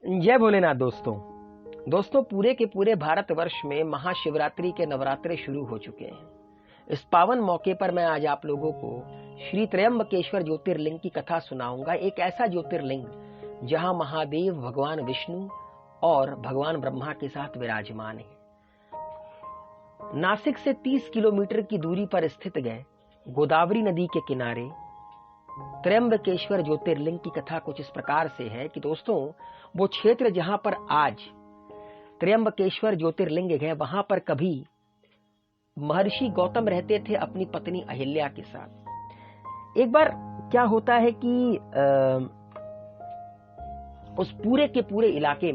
जय भोलेनाथ दोस्तों पूरे के पूरे भारतवर्ष में महाशिवरात्रि के नवरात्रे शुरू हो चुके हैं। इस पावन मौके पर मैं आज आप लोगों को श्री त्र्यंबकेश्वर ज्योतिर्लिंग की कथा सुनाऊंगा। एक ऐसा ज्योतिर्लिंग जहां महादेव भगवान विष्णु और भगवान ब्रह्मा के साथ विराजमान है। नासिक से 30 किलोमीटर की दूरी पर स्थित गए गोदावरी नदी के किनारे त्र्यंबकेश्वर ज्योतिर्लिंग की कथा कुछ इस प्रकार से है कि दोस्तों, वो क्षेत्र जहां पर आज त्र्यंबकेश्वर ज्योतिर्लिंग है, वहां पर कभी महर्षि गौतम रहते थे अपनी पत्नी अहिल्या के साथ। एक बार क्या होता है कि उस पूरे के पूरे इलाके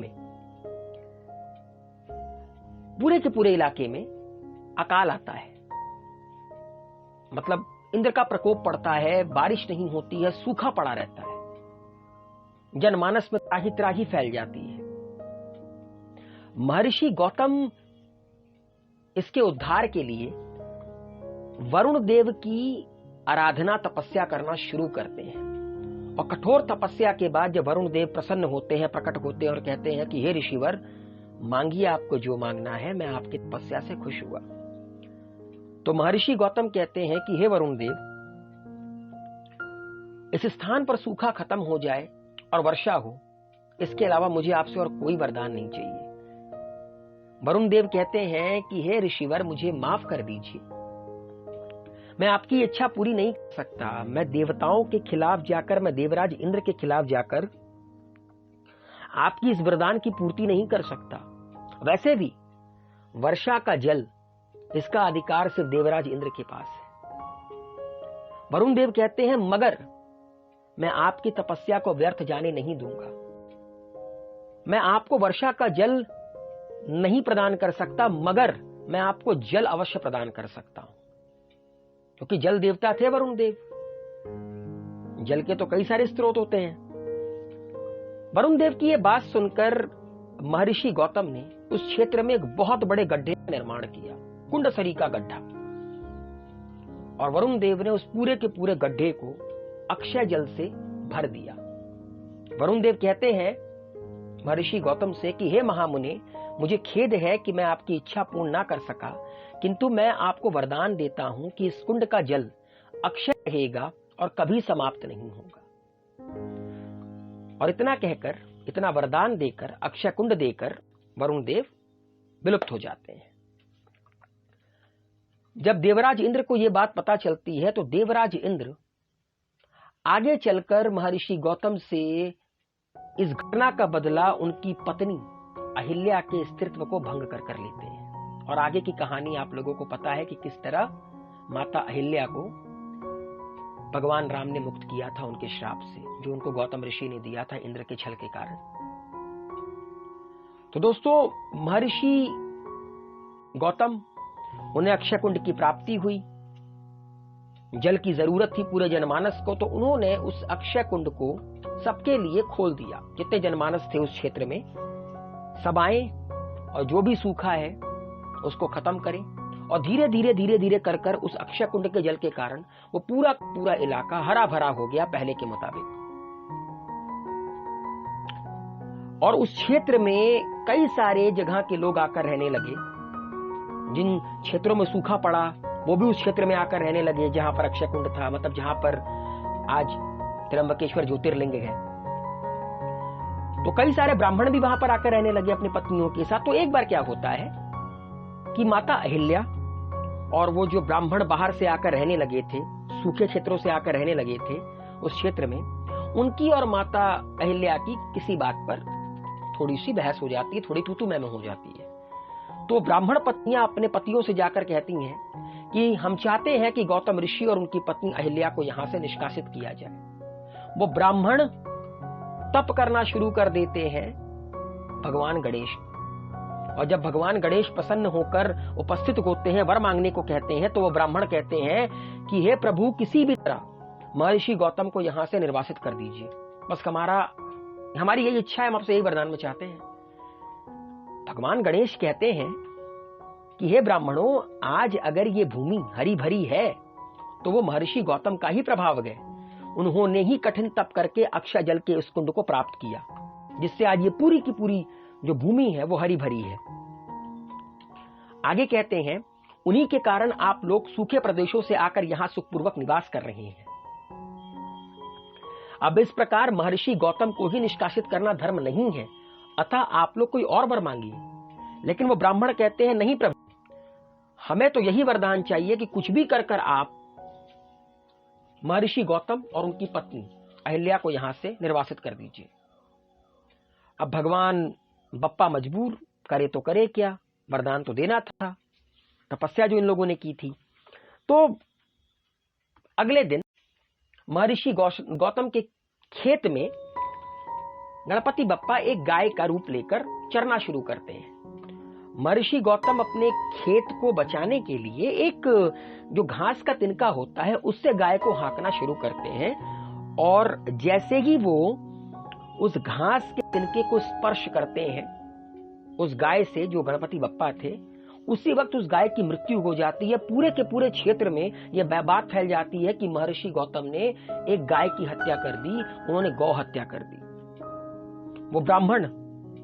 में अकाल आता है। मतलब इंद्र का प्रकोप पड़ता है, बारिश नहीं होती है, सूखा पड़ा रहता है, जनमानस में त्राही त्राही फैल जाती है। महर्षि गौतम इसके उद्धार के लिए वरुण देव की आराधना तपस्या करना शुरू करते हैं। और कठोर तपस्या के बाद जब वरुण देव प्रसन्न होते हैं, प्रकट होते हैं और कहते हैं कि हे ऋषिवर, मांगिए आपको जो मांगना है, मैं आपकी तपस्या से खुश हुआ। तो महर्षि गौतम कहते हैं कि हे वरुण देव, इस स्थान पर सूखा खत्म हो जाए और वर्षा हो, इसके अलावा मुझे आपसे और कोई वरदान नहीं चाहिए। वरुण देव कहते हैं कि हे ऋषिवर, मुझे माफ कर दीजिए, मैं आपकी इच्छा पूरी नहीं कर सकता। मैं देवताओं के खिलाफ जाकर, मैं देवराज इंद्र के खिलाफ जाकर आपकी इस वरदान की पूर्ति नहीं कर सकता। वैसे भी वर्षा का जल, इसका अधिकार सिर्फ देवराज इंद्र के पास है। वरुण देव कहते हैं, मगर मैं आपकी तपस्या को व्यर्थ जाने नहीं दूंगा। मैं आपको वर्षा का जल नहीं प्रदान कर सकता, मगर मैं आपको जल अवश्य प्रदान कर सकता हूं, क्योंकि जल देवता थे वरुण देव। जल के तो कई सारे स्रोत होते हैं। वरुण देव की यह बात सुनकर महर्षि गौतम ने उस क्षेत्र में एक बहुत बड़े गड्ढे का निर्माण किया, कुंडसरी का गड्ढा। और वरुण देव ने उस पूरे के पूरे गड्ढे को अक्षय जल से भर दिया। वरुण देव कहते हैं महर्षि गौतम से कि हे महामुने, मुझे खेद है कि मैं आपकी इच्छा पूर्ण ना कर सका, किंतु मैं आपको वरदान देता हूं कि इस कुंड का जल अक्षय रहेगा और कभी समाप्त नहीं होगा। और इतना कहकर, इतना वरदान देकर, अक्षय कुंड देकर वरुण देव विलुप्त हो जाते हैं। जब देवराज इंद्र को यह बात पता चलती है तो देवराज इंद्र आगे चलकर महर्षि गौतम से इस घटना का बदला उनकी पत्नी अहिल्या के अस्तित्व को भंग कर लेते हैं। और आगे की कहानी आप लोगों को पता है कि किस तरह माता अहिल्या को भगवान राम ने मुक्त किया था उनके श्राप से, जो उनको गौतम ऋषि ने दिया था इंद्र के छल के कारण। तो दोस्तों, महर्षि गौतम, उन्हें अक्षय कुंड की प्राप्ति हुई। जल की जरूरत थी पूरे जनमानस को, तो उन्होंने उस अक्षय कुंड को सबके लिए खोल दिया। जितने जनमानस थे उस क्षेत्र में, सब आए और जो भी सूखा है उसको खत्म करें। और धीरे धीरे कर उस अक्षय कुंड के जल के कारण वो पूरा इलाका हरा भरा हो गया पहले के मुताबिक। और उस क्षेत्र में कई सारे जगह के लोग आकर रहने लगे। जिन क्षेत्रों में सूखा पड़ा वो भी उस क्षेत्र में आकर रहने लगे जहां पर अक्षय कुंड था, मतलब जहां पर आज त्र्यंबकेश्वर ज्योतिर्लिंग है। तो कई सारे ब्राह्मण भी वहां पर आकर रहने लगे अपनी पत्नियों के साथ। तो एक बार क्या होता है कि माता अहिल्या और वो जो ब्राह्मण बाहर से आकर रहने लगे थे, सूखे क्षेत्रों से आकर रहने लगे थे उस क्षेत्र में, उनकी और माता अहिल्या की किसी बात पर थोड़ी सी बहस हो जाती है, थोड़ी तू मैं हो जाती है। तो ब्राह्मण पत्नियां अपने पतियों से जाकर कहती हैं कि हम चाहते हैं कि गौतम ऋषि और उनकी पत्नी अहिल्या को यहां से निष्कासित किया जाए। वो ब्राह्मण तप करना शुरू कर देते हैं भगवान गणेश। और जब भगवान गणेश प्रसन्न होकर उपस्थित होते हैं, वर मांगने को कहते हैं, तो वो ब्राह्मण कहते हैं कि हे प्रभु, किसी भी तरह महर्षि गौतम को यहां से निर्वासित कर दीजिए। बस हमारी यही इच्छा है, हम आपसे यही वरदान में चाहते हैं। भगवान गणेश कहते हैं कि हे ब्राह्मणों, आज अगर ये भूमि हरी भरी है तो वो महर्षि गौतम का ही प्रभाव है। उन्होंने ही कठिन तप करके अक्षय जल के उस कुंड को प्राप्त किया। जिससे आज ये पूरी की पूरी जो भूमि है वो हरी भरी है। आगे कहते हैं, उन्हीं के कारण आप लोग सूखे प्रदेशों से आकर यहां सुखपूर्वक निवास कर रहे हैं। अब इस प्रकार महर्षि गौतम को ही निष्कासित करना धर्म नहीं है, अतः आप लोग कोई और वर मांगिए। लेकिन वो ब्राह्मण कहते हैं, नहीं प्रभु, हमें तो यही वरदान चाहिए कि कुछ भी कर आप महर्षि गौतम और उनकी पत्नी अहिल्या को यहां से निर्वासित कर दीजिए। अब भगवान बप्पा मजबूर, करे तो करे क्या, वरदान तो देना था, तपस्या जो इन लोगों ने की थी। तो अगले दिन महर्षि गौतम के खेत में गणपति बप्पा एक गाय का रूप लेकर चरना शुरू करते हैं। महर्षि गौतम अपने खेत को बचाने के लिए एक जो घास का तिनका होता है उससे गाय को हाँकना शुरू करते हैं, और जैसे ही वो उस घास के तिनके को स्पर्श करते हैं उस गाय से, जो गणपति बप्पा थे, उसी वक्त उस गाय की मृत्यु हो जाती है। पूरे के पूरे क्षेत्र में यह बात फैल जाती है कि महर्षि गौतम ने एक गाय की हत्या कर दी, उन्होंने गौ हत्या कर दी। वो ब्राह्मण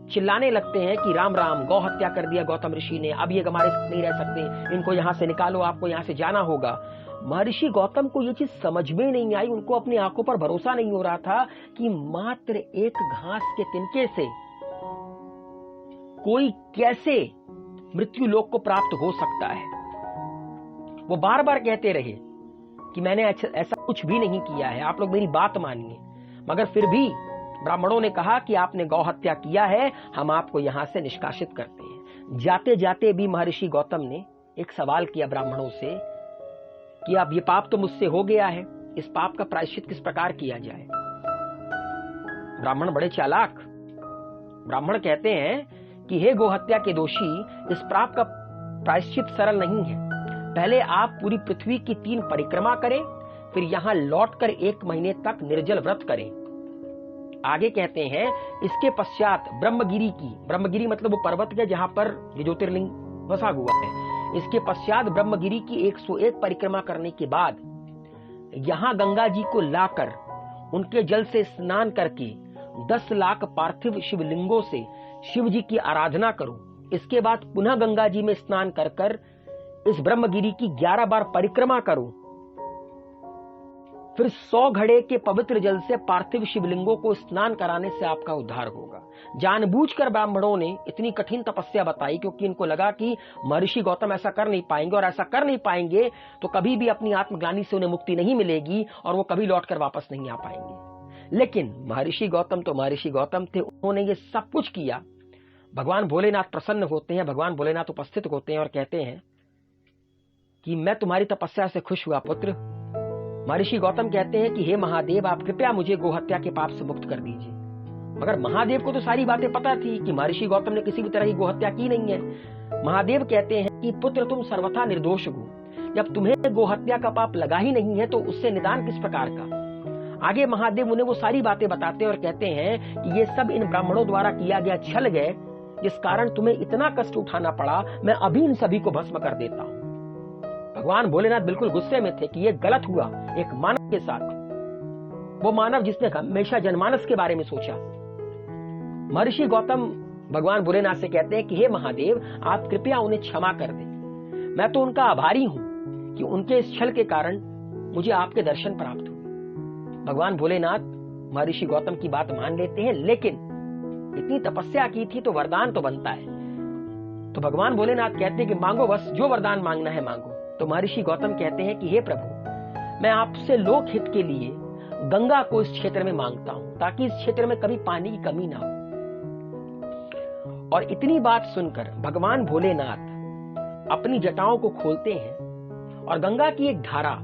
चिल्लाने लगते हैं कि राम राम, गौ हत्या कर दिया गौतम ऋषि ने, अब ये हमारे साथ नहीं रह सकते, इनको यहां से निकालो, आपको यहां से जाना होगा। महर्षि गौतम को ये चीज समझ में नहीं आई, उनको अपनी आंखों पर भरोसा नहीं हो रहा था कि मात्र एक घास के तिनके से कोई कैसे मृत्यु लोक को प्राप्त हो सकता है। वो बार बार कहते रहे कि मैंने ऐसा कुछ भी नहीं किया है, आप लोग मेरी बात मानिए। मगर फिर भी ब्राह्मणों ने कहा कि आपने गौ हत्या किया है, हम आपको यहां से निष्कासित करते हैं। जाते जाते भी महर्षि गौतम ने एक सवाल किया ब्राह्मणों से कि अब ये पाप तो मुझसे हो गया है, इस पाप का प्रायश्चित किस प्रकार किया जाए। ब्राह्मण बड़े चालाक, ब्राह्मण कहते हैं कि हे गोहत्या के दोषी, इस पाप का प्रायश्चित सरल नहीं है। पहले आप पूरी पृथ्वी की 3 परिक्रमा करें, फिर यहां लौटकर 1 महीने तक निर्जल व्रत करें। आगे कहते हैं, इसके पश्चात ब्रह्मगिरी मतलब वो पर्वत है जहां पर ज्योतिर्लिंग बसा हुआ है, इसके पश्चात ब्रह्मगिरी की 101 परिक्रमा करने के बाद यहां गंगा जी को लाकर उनके जल से स्नान करके 10 लाख पार्थिव शिवलिंगों से शिव जी की आराधना करो। इसके बाद पुनः गंगा जी में स्नान कर कर इस ब्रह्मगिरी की 11 बार परिक्रमा करो। फिर 100 घड़े के पवित्र जल से पार्थिव शिवलिंगों को स्नान कराने से आपका उद्धार होगा। जानबूझकर ब्राह्मणों ने इतनी कठिन तपस्या बताई, क्योंकि इनको लगा कि महर्षि गौतम ऐसा कर नहीं पाएंगे, और ऐसा कर नहीं पाएंगे तो कभी भी अपनी आत्मग्लानि से उन्हें मुक्ति नहीं मिलेगी और वो कभी लौटकर वापस नहीं आ पाएंगे। लेकिन महर्षि गौतम तो महर्षि गौतम थे, उन्होंने ये सब कुछ किया। भगवान भोलेनाथ प्रसन्न होते हैं, भगवान भोलेनाथ उपस्थित होते हैं और कहते हैं कि मैं तुम्हारी तपस्या से खुश हुआ पुत्र। महर्षि गौतम कहते हैं कि हे महादेव, आप कृपया मुझे गोहत्या के पाप से मुक्त कर दीजिए। मगर महादेव को तो सारी बातें पता थी कि महर्षि गौतम ने किसी भी तरह की गोहत्या की नहीं है। महादेव कहते हैं कि पुत्र, तुम सर्वथा निर्दोष हो, जब तुम्हें गोहत्या का पाप लगा ही नहीं है तो उससे निदान किस प्रकार का। आगे महादेव उन्हें वो सारी बातें बताते हैं और कहते हैं कि ये सब इन ब्राह्मणों द्वारा किया गया छल है, जिस कारण तुम्हें इतना कष्ट उठाना पड़ा। मैं अभी इन सभी को भस्म कर देता हूं। भगवान भोलेनाथ बिल्कुल गुस्से में थे कि ये गलत हुआ एक मानव के साथ, वो मानव जिसने हमेशा जनमानस के बारे में सोचा। महर्षि गौतम भगवान भोलेनाथ से कहते हैं कि हे महादेव, आप कृपया उन्हें क्षमा कर दें। मैं तो उनका आभारी हूं कि उनके इस छल के कारण मुझे आपके दर्शन प्राप्त हुए। भगवान भोलेनाथ महर्षि गौतम की बात मान लेते हैं, लेकिन इतनी तपस्या की थी तो वरदान तो बनता है। तो भगवान भोलेनाथ कहते हैं कि मांगो, बस जो वरदान मांगना है मांगो। तो महर्षि गौतम कहते हैं कि हे प्रभु, मैं आपसे लोक हित के लिए गंगा को इस क्षेत्र में मांगता हूं, ताकि इस क्षेत्र में कभी पानी की कमी ना हो। और इतनी बात सुनकर भगवान भोलेनाथ अपनी जटाओं को खोलते हैं और गंगा की एक धारा,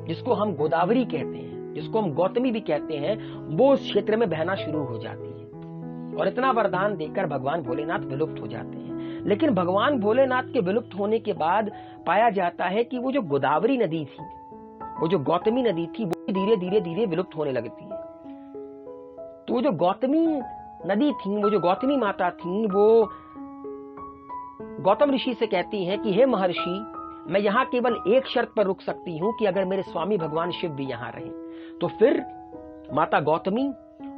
जिसको हम गोदावरी कहते हैं, जिसको हम गौतमी भी कहते हैं, वो उस क्षेत्र में बहना शुरू हो जाती है। और इतना वरदान देकर भगवान भोलेनाथ विलुप्त हो जाते हैं। लेकिन भगवान भोलेनाथ के विलुप्त होने के बाद पाया जाता है कि वो जो गोदावरी नदी थी, वो जो गौतमी नदी थी, वो धीरे धीरे धीरे विलुप्त होने लगती है। तो वो जो गौतमी नदी थी, वो जो गौतमी माता थी, वो गौतम ऋषि से कहती हैं कि हे महर्षि, मैं यहाँ केवल एक शर्त पर रुक सकती हूँ कि अगर मेरे स्वामी भगवान शिव भी यहाँ रहे। तो फिर माता गौतमी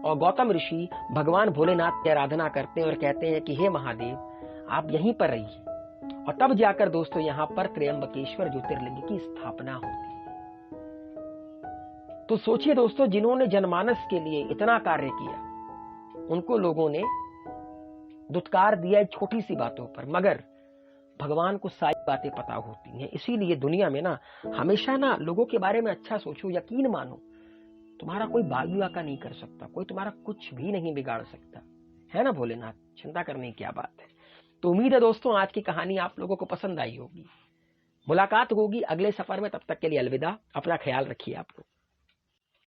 और गौतम ऋषि भगवान भोलेनाथ की आराधना करते हैं और कहते हैं कि हे महादेव आप यहीं पर रहिए। और तब जाकर दोस्तों यहाँ पर त्र्यंबकेश्वर ज्योतिर्लिंग की स्थापना होती है। तो सोचिए दोस्तों, जिन्होंने जनमानस के लिए इतना कार्य किया उनको लोगों ने दुत्कार दिया छोटी सी बातों पर, मगर भगवान को सारी बातें पता होती हैं। इसीलिए दुनिया में ना हमेशा ना लोगों के बारे में अच्छा सोचो, यकीन मानो तुम्हारा कोई बागी का नहीं कर सकता, कोई तुम्हारा कुछ भी नहीं बिगाड़ सकता, है ना भोलेनाथ। चिंता करने की क्या बात है। तो उम्मीद है दोस्तों आज की कहानी आप लोगों को पसंद आई होगी। मुलाकात होगी अगले सफर में, तब तक के लिए अलविदा। अपना ख्याल रखिए आप लोग।